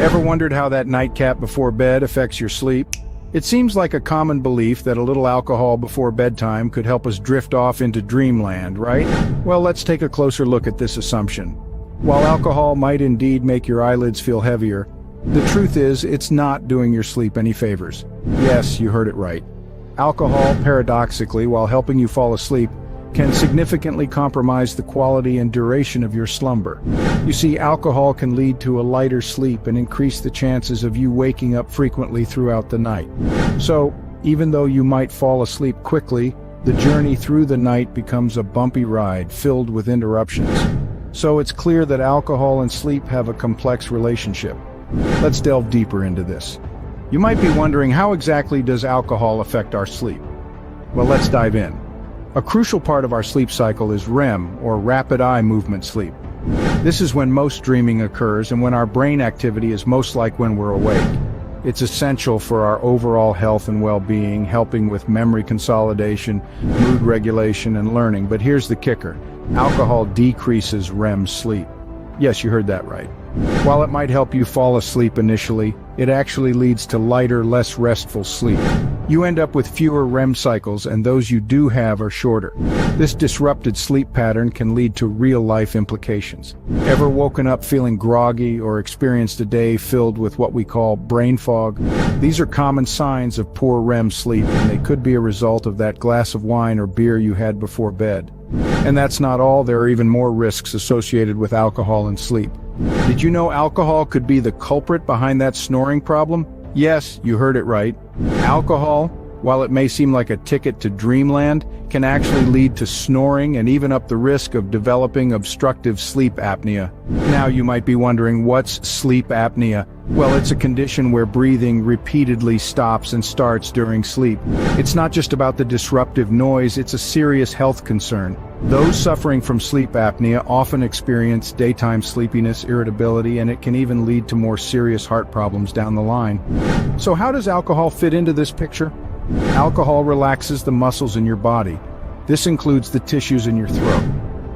Ever wondered how that nightcap before bed affects your sleep? It seems like a common belief that a little alcohol before bedtime could help us drift off into dreamland, right? Well, let's take a closer look at this assumption. While alcohol might indeed make your eyelids feel heavier, the truth is it's not doing your sleep any favors. Yes, you heard it right. Alcohol, paradoxically, while helping you fall asleep, can significantly compromise the quality and duration of your slumber. You see, alcohol can lead to a lighter sleep and increase the chances of you waking up frequently throughout the night. So, even though you might fall asleep quickly, the journey through the night becomes a bumpy ride filled with interruptions. So it's clear that alcohol and sleep have a complex relationship. Let's delve deeper into this. You might be wondering, how exactly does alcohol affect our sleep? Well, let's dive in. A crucial part of our sleep cycle is REM, or rapid eye movement sleep. This is when most dreaming occurs and when our brain activity is most like when we're awake. It's essential for our overall health and well-being, helping with memory consolidation, mood regulation, and learning. But here's the kicker: alcohol decreases REM sleep. Yes, you heard that right. While it might help you fall asleep initially, it actually leads to lighter, less restful sleep. You end up with fewer REM cycles, and those you do have are shorter. This disrupted sleep pattern can lead to real-life implications. Ever woken up feeling groggy or experienced a day filled with what we call brain fog? These are common signs of poor REM sleep, and they could be a result of that glass of wine or beer you had before bed. And that's not all. There are even more risks associated with alcohol and sleep. Did you know alcohol could be the culprit behind that snoring problem? Yes, you heard it right. Alcohol, while it may seem like a ticket to dreamland, can actually lead to snoring and even up the risk of developing obstructive sleep apnea. Now you might be wondering, what's sleep apnea? Well, it's a condition where breathing repeatedly stops and starts during sleep. It's not just about the disruptive noise, it's a serious health concern. Those suffering from sleep apnea often experience daytime sleepiness, irritability, and it can even lead to more serious heart problems down the line. So how does alcohol fit into this picture? Alcohol relaxes the muscles in your body. This includes the tissues in your throat.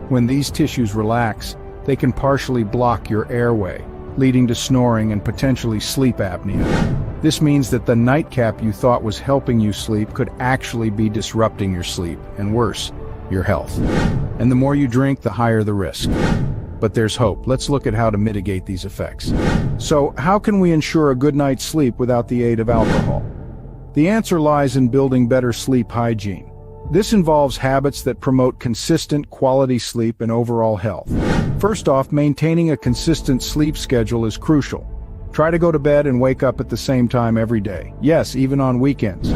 When these tissues relax, they can partially block your airway, leading to snoring and potentially sleep apnea. This means that the nightcap you thought was helping you sleep could actually be disrupting your sleep, and worse, your health. And the more you drink, the higher the risk. But there's hope. Let's look at how to mitigate these effects. So, how can we ensure a good night's sleep without the aid of alcohol? The answer lies in building better sleep hygiene. This involves habits that promote consistent, quality sleep and overall health. First off, maintaining a consistent sleep schedule is crucial. Try to go to bed and wake up at the same time every day. Yes, even on weekends.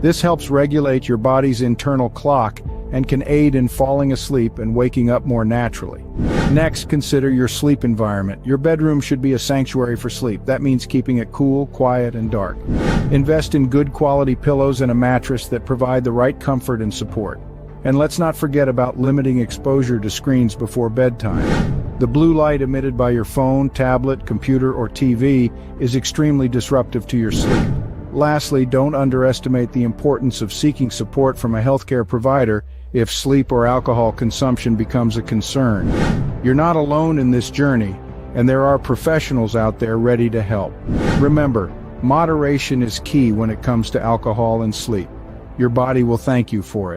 This helps regulate your body's internal clock and can aid in falling asleep and waking up more naturally. Next, consider your sleep environment. Your bedroom should be a sanctuary for sleep. That means keeping it cool, quiet, and dark. Invest in good quality pillows and a mattress that provide the right comfort and support. And let's not forget about limiting exposure to screens before bedtime. The blue light emitted by your phone, tablet, computer, or TV is extremely disruptive to your sleep. Lastly, don't underestimate the importance of seeking support from a healthcare provider if sleep or alcohol consumption becomes a concern. You're not alone in this journey, and there are professionals out there ready to help. Remember, moderation is key when it comes to alcohol and sleep. Your body will thank you for it.